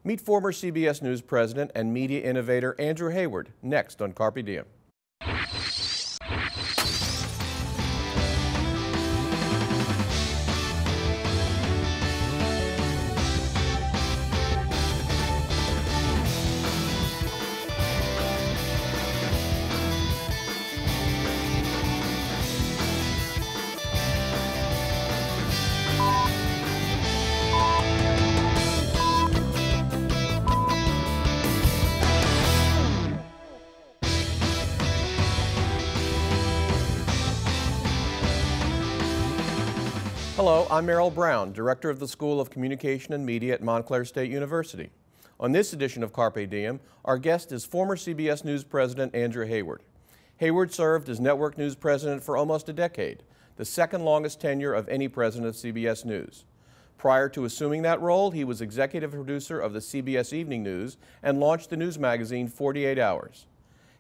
Meet former CBS News president and media innovator Andrew Heyward next on Carpe Diem. Hello, I'm Merrill Brown, Director of the School of Communication and Media at Montclair State University. On this edition of Carpe Diem, our guest is former CBS News President Andrew Heyward. Heyward served as Network News President for almost a decade, the second longest tenure of any president of CBS News. Prior to assuming that role, he was executive producer of the CBS Evening News and launched the news magazine 48 Hours.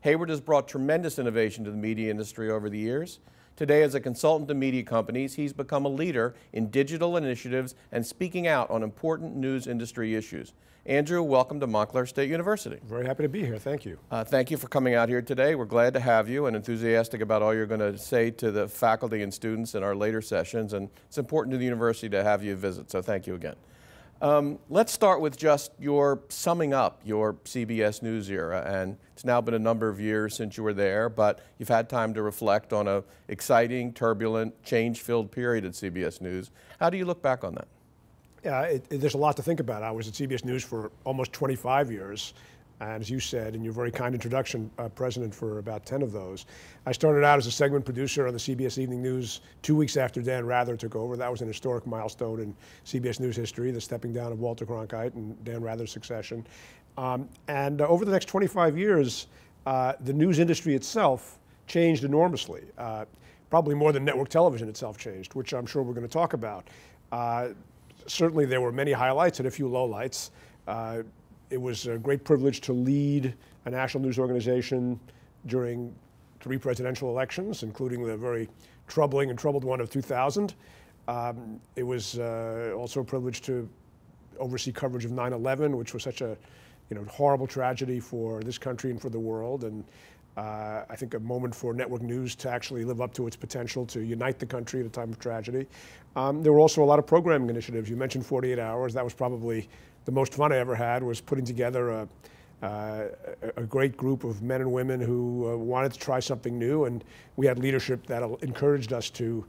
Heyward has brought tremendous innovation to the media industry over the years. Today, as a consultant to media companies, he's become a leader in digital initiatives and speaking out on important news industry issues. Andrew, welcome to Montclair State University. Very happy to be here. Thank you. Thank you for coming out here today. We're glad to have you and enthusiastic about all you're going to say to the faculty and students in our later sessions. And it's important to the university to have you visit, so thank you again. Let's start with just your summing up your CBS News era, and it's now been a number of years since you were there, but you've had time to reflect on an exciting, turbulent, change-filled period at CBS News. How do you look back on that? Yeah, there's a lot to think about. I was at CBS News for almost 25 years, and as you said in your very kind introduction, president for about 10 of those. I started out as a segment producer on the CBS Evening News 2 weeks after Dan Rather took over. That was an historic milestone in CBS News history, the stepping down of Walter Cronkite and Dan Rather's succession. Over the next 25 years, the news industry itself changed enormously, probably more than network television itself changed, which I'm sure we're going to talk about. Certainly there were many highlights and a few lowlights. It was a great privilege to lead a national news organization during 3 presidential elections, including the very troubling and troubled one of 2000. It was also a privilege to oversee coverage of 9/11, which was such a horrible tragedy for this country and for the world. And I think a moment for network news to actually live up to its potential to unite the country at a time of tragedy. There were also a lot of programming initiatives. You mentioned 48 Hours. That was probably the most fun I ever had, was putting together a great group of men and women who wanted to try something new, and we had leadership that encouraged us to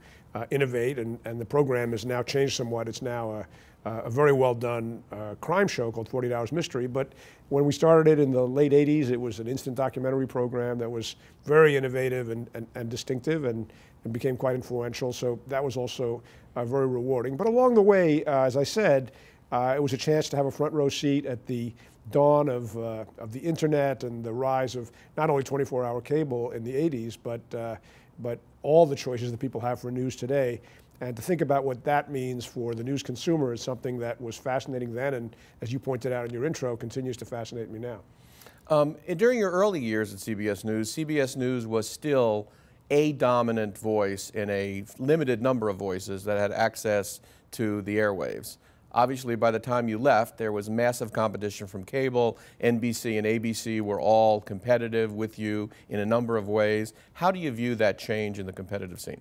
innovate, and the program has now changed somewhat. It's now a very well done crime show called 48 Hours Mystery, but when we started it in the late 80s, it was an instant documentary program that was very innovative and distinctive and became quite influential, so that was also very rewarding. But along the way, as I said, it was a chance to have a front row seat at the dawn of the internet and the rise of not only 24-hour cable in the 80s, but all the choices that people have for news today. And to think about what that means for the news consumer is something that was fascinating then, and as you pointed out in your intro, continues to fascinate me now. During your early years at CBS News was still a dominant voice in a limited number of voices that had access to the airwaves. Obviously, by the time you left, there was massive competition from cable. NBC and ABC were all competitive with you in a number of ways. How do you view that change in the competitive scene?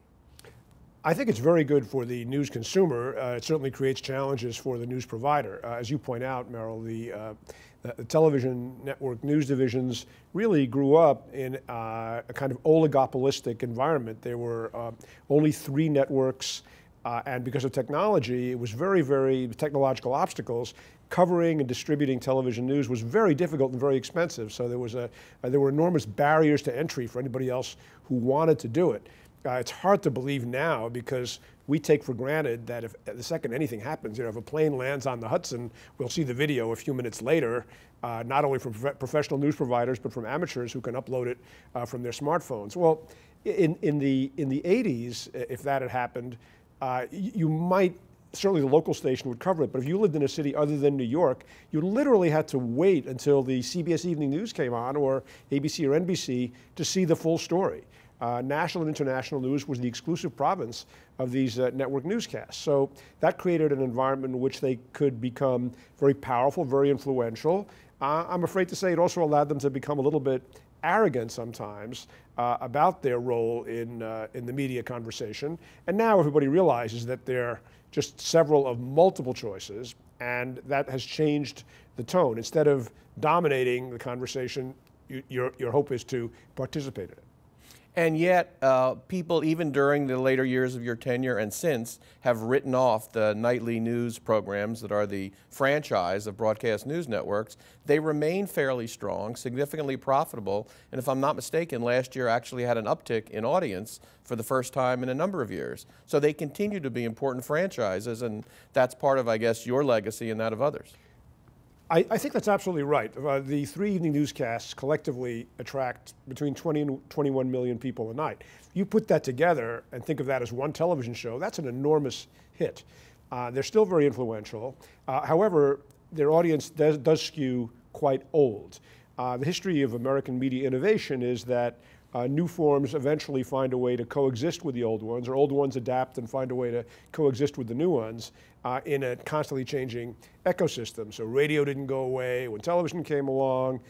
I think it's very good for the news consumer. It certainly creates challenges for the news provider. As you point out, Merrill, the television network news divisions really grew up in a kind of oligopolistic environment. There were only 3 networks. And because of technology, it was very technological obstacles. Covering and distributing television news was very difficult and very expensive. So there were enormous barriers to entry for anybody else who wanted to do it. It's hard to believe now because we take for granted that if the second anything happens, if a plane lands on the Hudson, we'll see the video a few minutes later, not only from professional news providers, but from amateurs who can upload it from their smartphones. Well, in the 80s, if that had happened, you might, certainly the local station would cover it, but if you lived in a city other than New York, you literally had to wait until the CBS Evening News came on, or ABC or NBC, to see the full story. national and international news was the exclusive province of these network newscasts. So that created an environment in which they could become very powerful, very influential. I'm afraid to say it also allowed them to become a little bit arrogant sometimes about their role in the media conversation. And now everybody realizes that they're just several of multiple choices, and that has changed the tone. Instead of dominating the conversation, your hope is to participate in it. And yet, people, even during the later years of your tenure and since, have written off the nightly news programs that are the franchise of broadcast news networks. They remain fairly strong, significantly profitable, and if I'm not mistaken, last year actually had an uptick in audience for the first time in a number of years. So they continue to be important franchises, and that's part of, I guess, your legacy and that of others. I think that's absolutely right. The three evening newscasts collectively attract between 20 and 21 million people a night. You put that together and think of that as one television show, that's an enormous hit. They're still very influential. However, their audience does skew quite old. The history of American media innovation is that new forms eventually find a way to coexist with the old ones, or old ones adapt and find a way to coexist with the new ones in a constantly changing ecosystem. So radio didn't go away when television came along,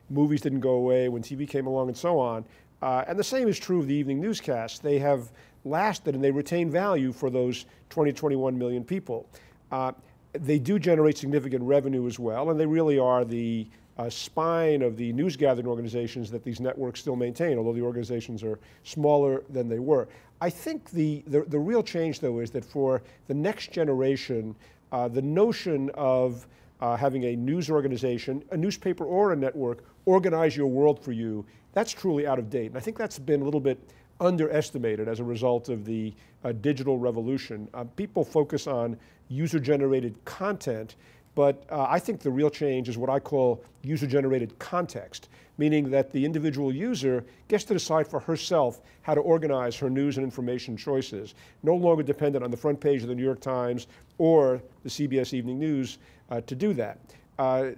movies didn't go away when TV came along, and so on. And the same is true of the evening newscasts. They have lasted and they retain value for those 20, 21 million people. They do generate significant revenue as well, and they really are the spine of the news gathering organizations that these networks still maintain, although the organizations are smaller than they were. I think the real change, though, is that for the next generation, the notion of having a news organization, a newspaper or a network, organize your world for you, that's truly out of date. And I think that's been a little bit underestimated as a result of the digital revolution. People focus on user-generated content, but I think the real change is what I call user-generated context, meaning that the individual user gets to decide for herself how to organize her news and information choices, no longer dependent on the front page of the New York Times or the CBS Evening News to do that.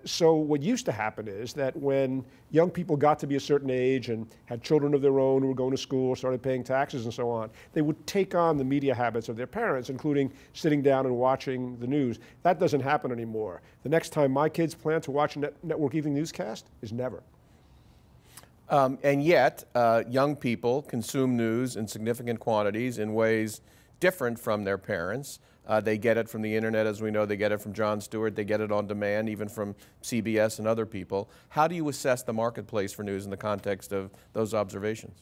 So what used to happen is that when young people got to be a certain age and had children of their own who were going to school, started paying taxes and so on, they would take on the media habits of their parents, including sitting down and watching the news. That doesn't happen anymore. The next time my kids plan to watch a network evening newscast is never. And yet, young people consume news in significant quantities in ways different from their parents. They get it from the internet, as we know. They get it from Jon Stewart. They get it on demand, even from CBS and other people. How do you assess the marketplace for news in the context of those observations?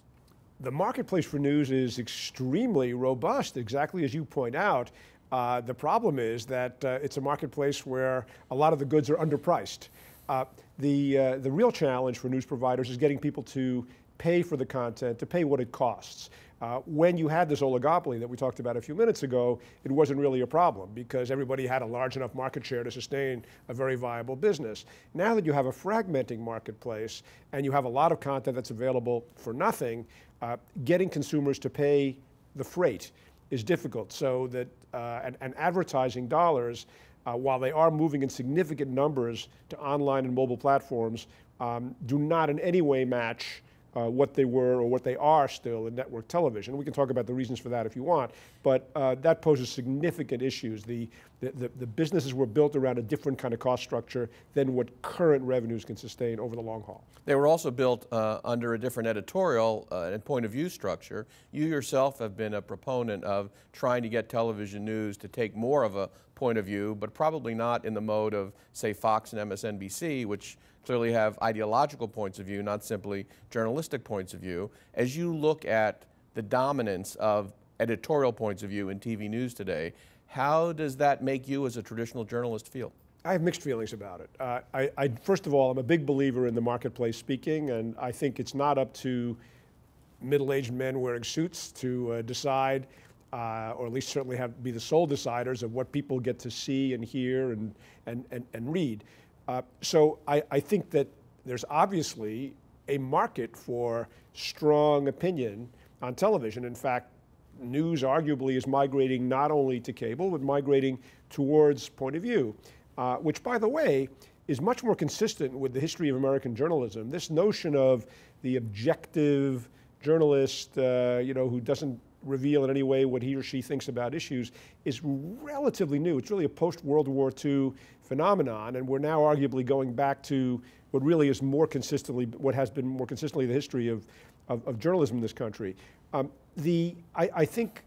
The marketplace for news is extremely robust, exactly as you point out. The problem is that it's a marketplace where a lot of the goods are underpriced. The real challenge for news providers is getting people to pay for the content, to pay what it costs. When you had this oligopoly that we talked about a few minutes ago, it wasn't really a problem because everybody had a large enough market share to sustain a very viable business. Now that you have a fragmenting marketplace and you have a lot of content that's available for nothing, getting consumers to pay the freight is difficult. So that and advertising dollars, while they are moving in significant numbers to online and mobile platforms, do not in any way match what they were or what they are still in network television. We can talk about the reasons for that if you want, but that poses significant issues. The businesses were built around a different kind of cost structure than what current revenues can sustain over the long haul. They were also built under a different editorial and point of view structure. You yourself have been a proponent of trying to get television news to take more of a point of view, but probably not in the mode of, say, Fox and MSNBC, which clearly have ideological points of view, not simply journalistic points of view. As you look at the dominance of editorial points of view in TV news today, how does that make you as a traditional journalist feel? I have mixed feelings about it. First of all, I'm a big believer in the marketplace speaking, and I think it's not up to middle-aged men wearing suits to decide, or at least certainly be the sole deciders of what people get to see and hear and read. So I think that there's obviously a market for strong opinion on television. In fact, news arguably is migrating not only to cable, but migrating towards point of view, which, by the way, is much more consistent with the history of American journalism. This notion of the objective, journalist, who doesn't reveal in any way what he or she thinks about issues is relatively new. It's really a post-World War II phenomenon, and we're now arguably going back to what really is what has been more consistently the history of journalism in this country. I think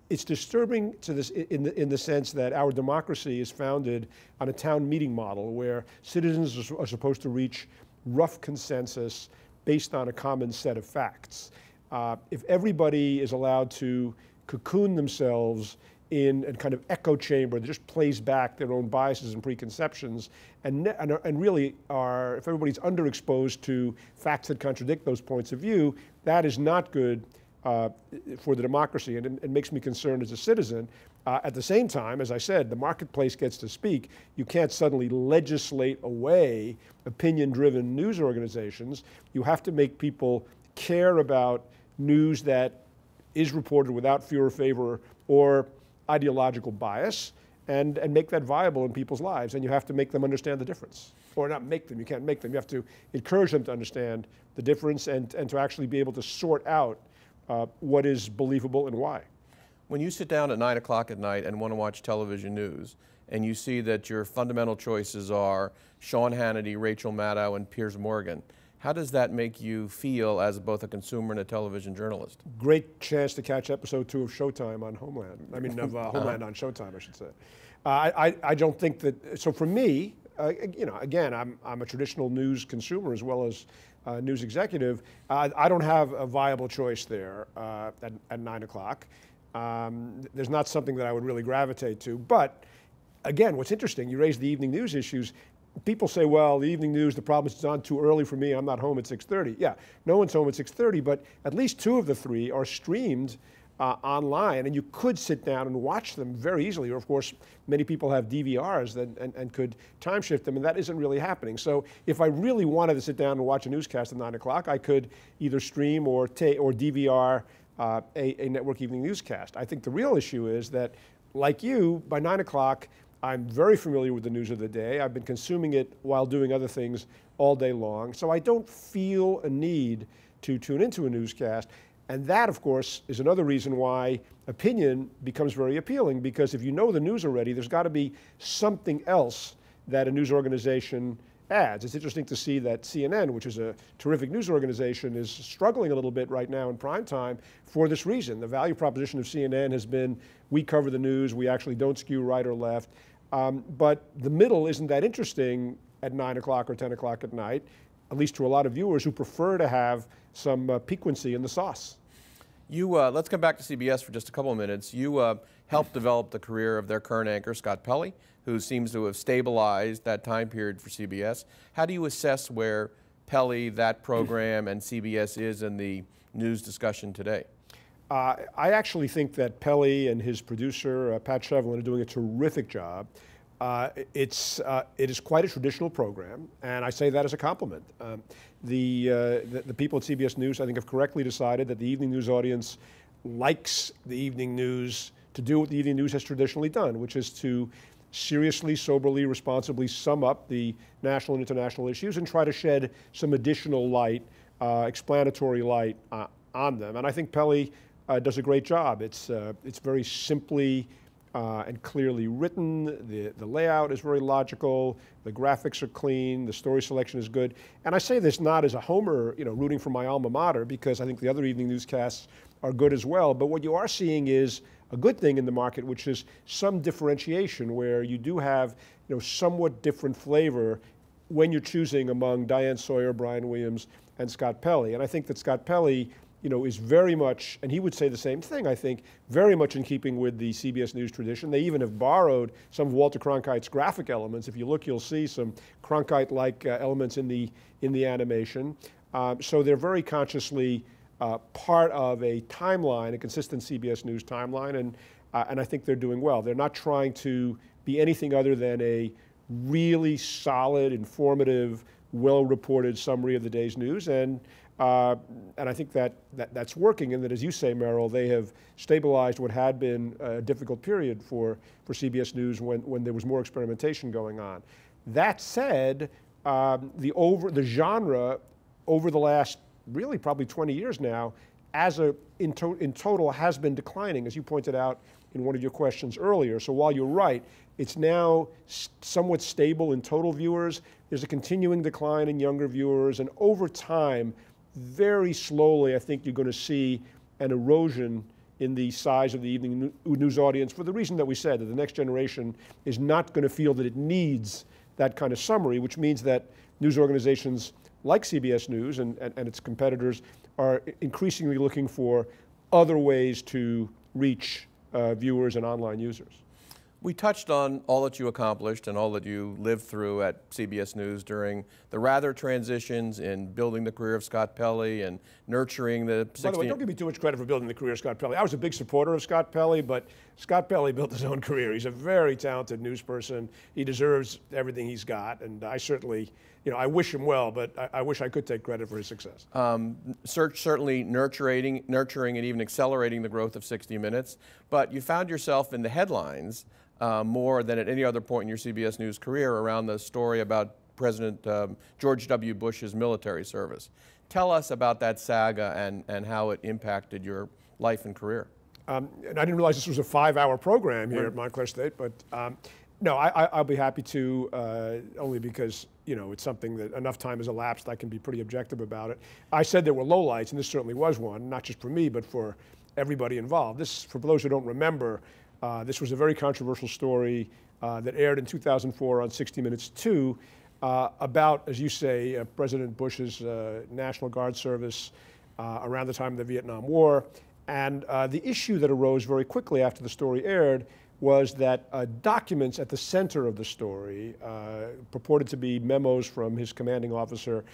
it's disturbing to this in the sense that our democracy is founded on a town meeting model where citizens are supposed to reach rough consensus based on a common set of facts. If everybody is allowed to cocoon themselves in a kind of echo chamber that just plays back their own biases and preconceptions, and really if everybody's underexposed to facts that contradict those points of view, that is not good for the democracy, and it makes me concerned as a citizen. At the same time, as I said, the marketplace gets to speak. You can't suddenly legislate away opinion-driven news organizations. You have to make people care about news that is reported without fear or favor or ideological bias, and make that viable in people's lives. And you have to make them understand the difference. Or not make them, you can't make them. You have to encourage them to understand the difference and to actually be able to sort out what is believable and why. When you sit down at 9 o'clock at night and want to watch television news, and you see that your fundamental choices are Sean Hannity, Rachel Maddow, and Piers Morgan, how does that make you feel as both a consumer and a television journalist? Great chance to catch episode 2 of Showtime on Homeland. I mean, of Homeland on Showtime, I should say. I don't think that, so for me, again, I'm a traditional news consumer as well as news executive. I don't have a viable choice there at 9 o'clock. There's not something that I would really gravitate to. But again, what's interesting, you raise the evening news issues. People say, well, the evening news, the problem is it's on too early for me. I'm not home at 6:30. Yeah, no one's home at 6:30, but at least 2 of the 3 are streamed online, and you could sit down and watch them very easily. Or, of course, many people have DVRs and could time shift them, and that isn't really happening. So if I really wanted to sit down and watch a newscast at 9 o'clock, I could either stream or DVR a network evening newscast. I think the real issue is that, like you, by 9 o'clock, I'm very familiar with the news of the day. I've been consuming it while doing other things all day long. So I don't feel a need to tune into a newscast. And that, of course, is another reason why opinion becomes very appealing, because if you know the news already, there's got to be something else that a news organization adds. It's interesting to see that CNN, which is a terrific news organization, is struggling a little bit right now in prime time for this reason. The value proposition of CNN has been, we cover the news, we actually don't skew right or left. But the middle isn't that interesting at 9 o'clock or 10 o'clock at night, at least to a lot of viewers who prefer to have some piquancy in the sauce. Let's come back to CBS for just a couple of minutes. You helped develop the career of their current anchor, Scott Pelley, who seems to have stabilized that time period for CBS. How do you assess where Pelley, that program, and CBS is in the news discussion today? I actually think that Pelley and his producer, Pat Shevlin, are doing a terrific job. It is quite a traditional program, and I say that as a compliment. The people at CBS News, I think, have correctly decided that the evening news audience likes the evening news to do what the evening news has traditionally done, which is to seriously, soberly, responsibly sum up the national and international issues and try to shed some additional light, explanatory light on them. And I think Pelley does a great job. It's very simply and clearly written. The layout is very logical. The graphics are clean. The story selection is good. And I say this not as a homer, rooting for my alma mater, because I think the other evening newscasts are good as well. But what you are seeing is a good thing in the market, which is some differentiation where you do have, somewhat different flavor when you're choosing among Diane Sawyer, Brian Williams, and Scott Pelley. And I think that Scott Pelley, is very much, and he would say the same thing, I think, very much in keeping with the CBS News tradition. They even have borrowed some of Walter Cronkite's graphic elements. If you look, you'll see some Cronkite-like elements in the animation. So they're very consciously part of a timeline, a consistent CBS News timeline, and I think they're doing well. They're not trying to be anything other than a really solid, informative, well-reported summary of the day's news, and I think that's working, and that, as you say, Merrill, they have stabilized what had been a difficult period for CBS News when there was more experimentation going on. That said, the genre over the last really probably 20 years now, in total has been declining, as you pointed out in one of your questions earlier. So while you're right, it's now somewhat stable in total viewers. There's a continuing decline in younger viewers, and over time, very slowly, I think you're going to see an erosion in the size of the evening news audience for the reason that we said, that the next generation is not going to feel that it needs that kind of summary, which means that news organizations like CBS News and its competitors are increasingly looking for other ways to reach viewers and online users. We touched on all that you accomplished and all that you lived through at CBS News during the rather transitions in building the career of Scott Pelley and nurturing the 16... By the way, don't give me too much credit for building the career of Scott Pelley. I was a big supporter of Scott Pelley, but Scott Pelley built his own career. He's a very talented news person. He deserves everything he's got, and I certainly, I wish him well, but I wish I could take credit for his success. Certainly nurturing and even accelerating the growth of 60 Minutes, but you found yourself in the headlines more than at any other point in your CBS News career around the story about President George W. Bush's military service. Tell us about that saga and how it impacted your life and career. And I didn't realize this was a 5-hour program here at Montclair State, but no, I'll be happy to, only because it's something that enough time has elapsed, I can be pretty objective about it. I said there were lowlights, and this certainly was one, not just for me, but for everybody involved. This, for those who don't remember, this was a very controversial story that aired in 2004 on 60 Minutes 2 about, as you say, President Bush's National Guard service around the time of the Vietnam War. And the issue that arose very quickly after the story aired was that documents at the center of the story, purported to be memos from his commanding officer,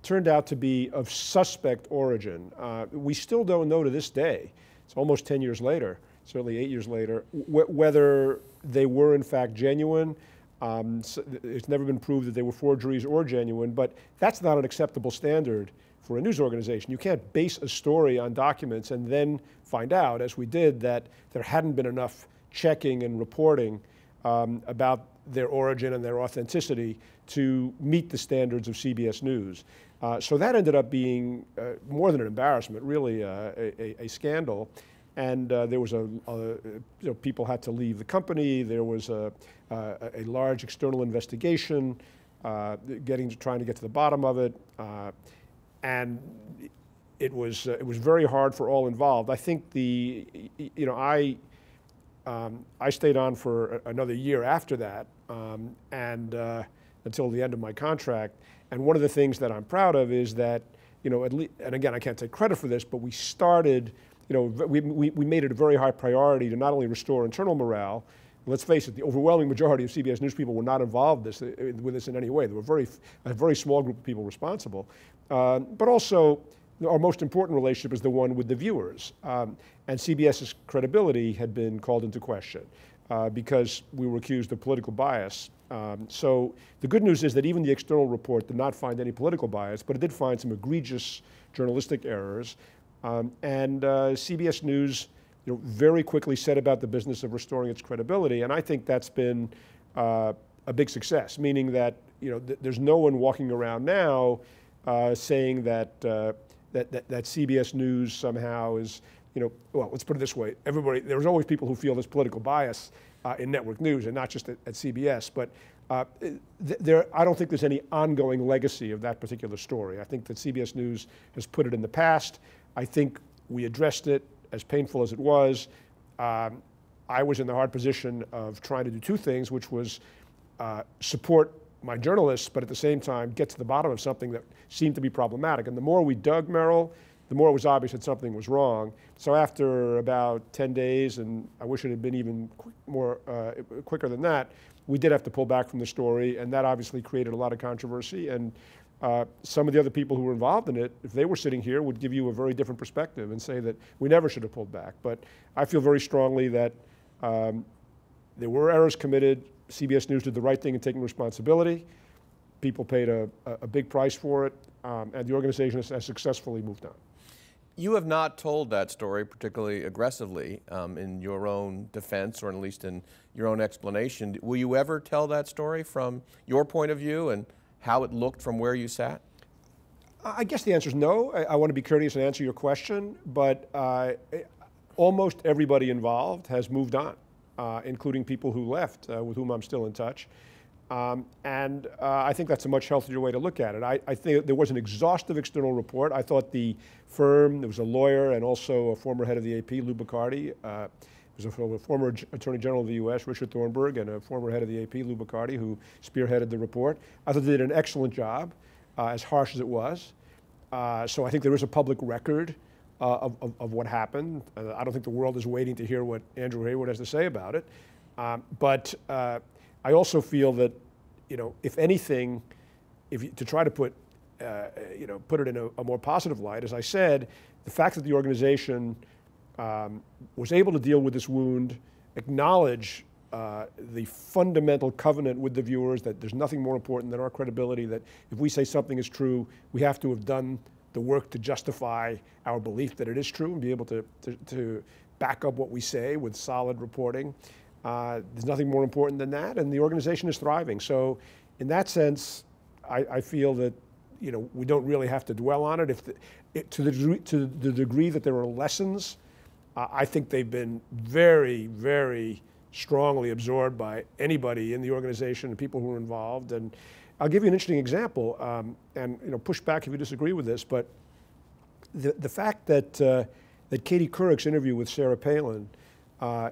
turned out to be of suspect origin. We still don't know to this day, it's almost 10 years later, certainly 8 years later, whether they were in fact genuine. So it's never been proved that they were forgeries or genuine, but that's not an acceptable standard for a news organization. You can't base a story on documents and then find out, as we did, that there hadn't been enough checking and reporting about their origin and their authenticity to meet the standards of CBS News. So that ended up being more than an embarrassment, really a scandal. And there was people had to leave the company. There was a large external investigation, trying to get to the bottom of it, and it was very hard for all involved. I think I stayed on for another year after that, and until the end of my contract. And one of the things that I'm proud of is that at least, and again, I can't take credit for this, but we started. We made it a very high priority to not only restore internal morale. Let's face it, the overwhelming majority of CBS News people were not involved with this in any way. There were a very small group of people responsible. But also, our most important relationship is the one with the viewers. And CBS's credibility had been called into question because we were accused of political bias. So the good news is that even the external report did not find any political bias, but it did find some egregious journalistic errors. And CBS News very quickly set about the business of restoring its credibility, and I think that's been a big success, meaning that there's no one walking around now saying that CBS News somehow is, well, let's put it this way, there's always people who feel there's political bias in network news, and not just at CBS, but I don't think there's any ongoing legacy of that particular story. I think that CBS News has put it in the past. I think we addressed it, as painful as it was. I was in the hard position of trying to do two things, which was support my journalists, but at the same time get to the bottom of something that seemed to be problematic. And the more we dug, Merrill, the more it was obvious that something was wrong. So after about 10 days, and I wish it had been even quicker than that, we did have to pull back from the story, and that obviously created a lot of controversy. And some of the other people who were involved in it, if they were sitting here, would give you a very different perspective and say that we never should have pulled back. But I feel very strongly that there were errors committed. CBS News did the right thing in taking responsibility. People paid a big price for it, and the organization has successfully moved on. You have not told that story particularly aggressively in your own defense, or at least in your own explanation. Will you ever tell that story from your point of view and how it looked from where you sat? I guess the answer is no. I want to be courteous and answer your question, but almost everybody involved has moved on, including people who left, with whom I'm still in touch. I think that's a much healthier way to look at it. I think there was an exhaustive external report. I thought the firm, there was a lawyer and also a former head of the AP, Lou Bacardi, was a former Attorney General of the U.S., Richard Thornburg, and a former head of the AP, Lou Bacardi, who spearheaded the report. I thought they did an excellent job, as harsh as it was. So I think there is a public record of what happened. I don't think the world is waiting to hear what Andrew Heyward has to say about it. But I also feel that, if anything, to try to put it in a more positive light, as I said, the fact that the organization was able to deal with this wound, acknowledge the fundamental covenant with the viewers that there's nothing more important than our credibility, that if we say something is true, we have to have done the work to justify our belief that it is true and be able to back up what we say with solid reporting. There's nothing more important than that, and the organization is thriving. So in that sense, I feel that we don't really have to dwell on it. To the degree that there are lessons, I think they've been very, very strongly absorbed by anybody in the organization and people who are involved. And I'll give you an interesting example, and push back if you disagree with this, but the fact that Katie Couric's interview with Sarah Palin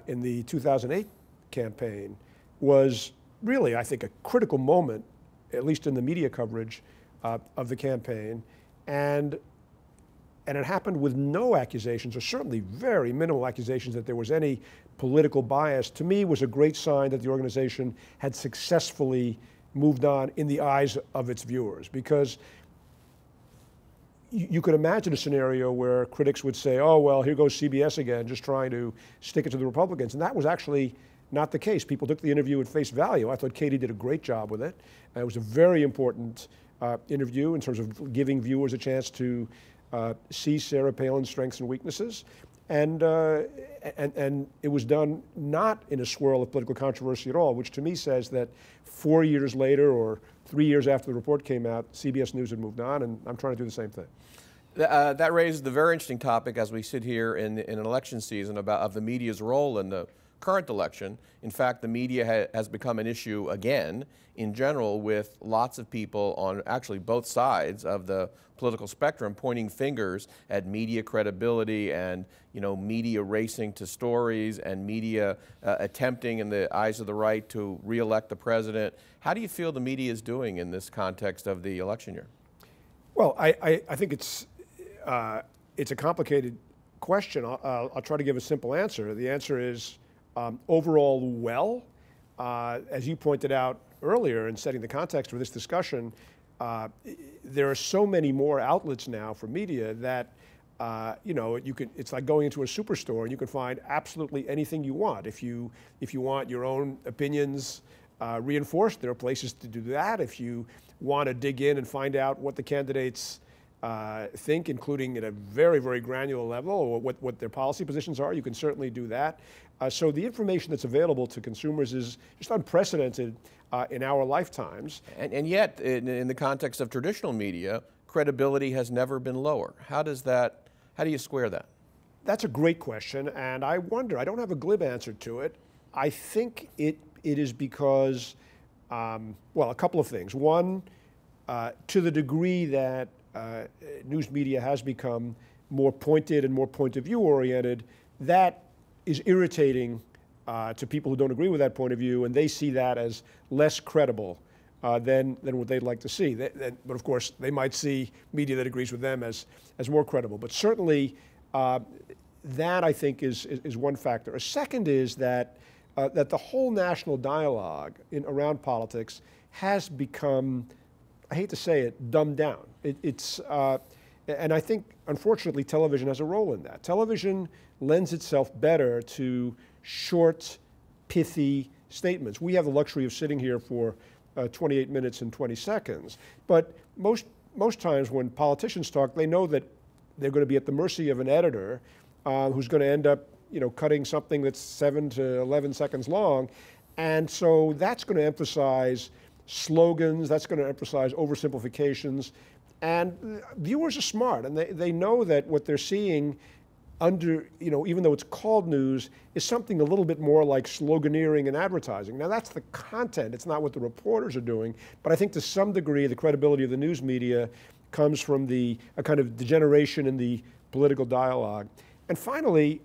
in the 2008 campaign was really, I think, a critical moment, at least in the media coverage of the campaign. And it happened with no accusations, or certainly very minimal accusations, that there was any political bias. To me, was a great sign that the organization had successfully moved on in the eyes of its viewers. Because you could imagine a scenario where critics would say, oh, well, here goes CBS again, just trying to stick it to the Republicans. And that was actually not the case. People took the interview at face value. I thought Katie did a great job with it. It was a very important interview in terms of giving viewers a chance to see Sarah Palin's strengths and weaknesses. And it was done not in a swirl of political controversy at all, which to me says that 4 years later or 3 years after the report came out, CBS News had moved on, and I'm trying to do the same thing. That raises the very interesting topic as we sit here in an election season of the media's role in the current election. In fact, the media has become an issue again in general, with lots of people on actually both sides of the political spectrum pointing fingers at media credibility and media racing to stories and media attempting in the eyes of the right to re-elect the president. How do you feel the media is doing in this context of the election year? Well, I think it's a complicated question. I'll try to give a simple answer. The answer is overall well. As you pointed out earlier in setting the context for this discussion, there are so many more outlets now for media that it's like going into a superstore and you can find absolutely anything you want. If you want your own opinions reinforced, there are places to do that. If you want to dig in and find out what the candidates think, including at a very, very granular level, or what their policy positions are, you can certainly do that. So the information that's available to consumers is just unprecedented in our lifetimes. And yet, in the context of traditional media, credibility has never been lower. How do you square that? That's a great question, and I wonder, I don't have a glib answer to it. I think it is because, well, a couple of things. One, to the degree that news media has become more pointed and more point of view oriented, that is irritating to people who don't agree with that point of view, and they see that as less credible than what they'd like to see. But of course, they might see media that agrees with them as more credible. But certainly, that I think is one factor. A second is that the whole national dialogue around politics has become, I hate to say it, dumbed down. And I think, unfortunately, television has a role in that. Television lends itself better to short, pithy statements. We have the luxury of sitting here for 28 minutes and 20 seconds. But most times when politicians talk, they know that they're going to be at the mercy of an editor who's going to end up, cutting something that's 7 to 11 seconds long. And so that's going to emphasize slogans, that's going to emphasize oversimplifications. And viewers are smart, and they know that what they're seeing under, even though it's called news, is something a little bit more like sloganeering and advertising. Now that's the content, it's not what the reporters are doing, but I think to some degree the credibility of the news media comes from a kind of degeneration in the political dialogue. And finally,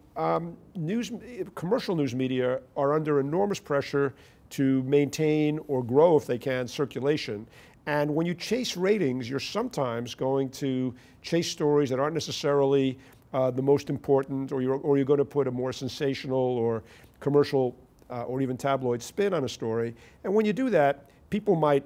commercial news media are under enormous pressure to maintain or grow, if they can, circulation. And when you chase ratings, you're sometimes going to chase stories that aren't necessarily the most important, or you're going to put a more sensational or commercial or even tabloid spin on a story. And when you do that, people might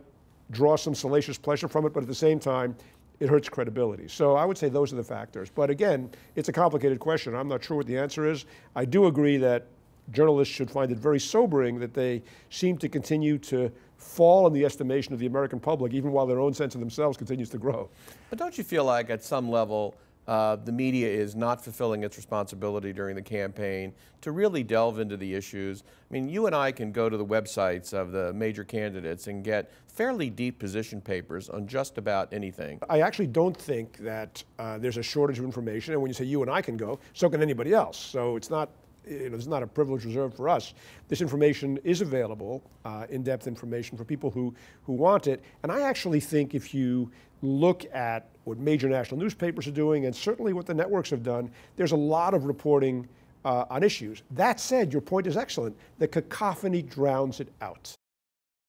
draw some salacious pleasure from it, but at the same time, it hurts credibility. So I would say those are the factors. But again, it's a complicated question. I'm not sure what the answer is. I do agree that journalists should find it very sobering that they seem to continue to fall in the estimation of the American public, even while their own sense of themselves continues to grow. But don't you feel like at some level the media is not fulfilling its responsibility during the campaign to really delve into the issues? I mean, you and I can go to the websites of the major candidates and get fairly deep position papers on just about anything. I actually don't think that there's a shortage of information, and when you say you and I can go, so can anybody else. So it's not, it's not a privilege reserved for us. This information is available, in-depth information for people who want it. And I actually think if you look at what major national newspapers are doing, and certainly what the networks have done, there's a lot of reporting on issues. That said, your point is excellent. The cacophony drowns it out.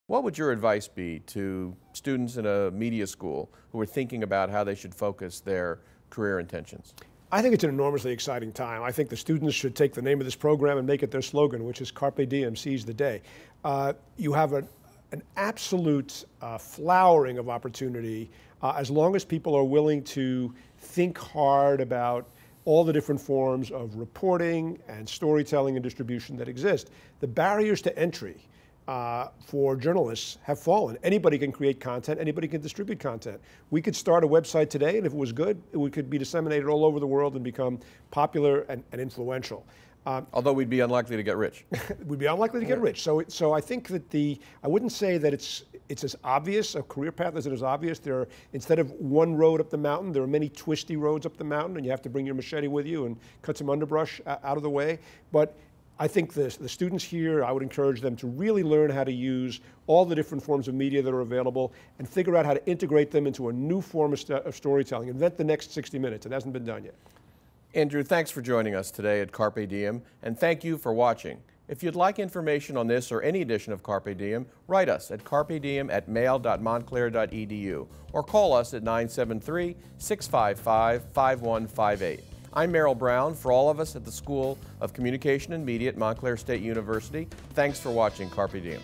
What would your advice be to students in a media school who are thinking about how they should focus their career intentions? I think it's an enormously exciting time. I think the students should take the name of this program and make it their slogan, which is Carpe Diem, seize the day. You have an absolute flowering of opportunity as long as people are willing to think hard about all the different forms of reporting and storytelling and distribution that exist. The barriers to entry for journalists have fallen. Anybody can create content, anybody can distribute content. We could start a website today, and if it was good, it could be disseminated all over the world and become popular and influential. Although we'd be unlikely to get rich. We'd be unlikely to get rich. So I think that I wouldn't say that it's as obvious a career path as it is obvious. There are, instead of one road up the mountain, there are many twisty roads up the mountain, and you have to bring your machete with you and cut some underbrush out of the way. But I think the students here, I would encourage them to really learn how to use all the different forms of media that are available and figure out how to integrate them into a new form of storytelling. Invent the next 60 minutes. It hasn't been done yet. Andrew, thanks for joining us today at Carpe Diem, and thank you for watching. If you'd like information on this or any edition of Carpe Diem, write us at carpediem@mail.montclair.edu or call us at 973-655-5158. I'm Merrill Brown. For all of us at the School of Communication and Media at Montclair State University, thanks for watching Carpe Diem.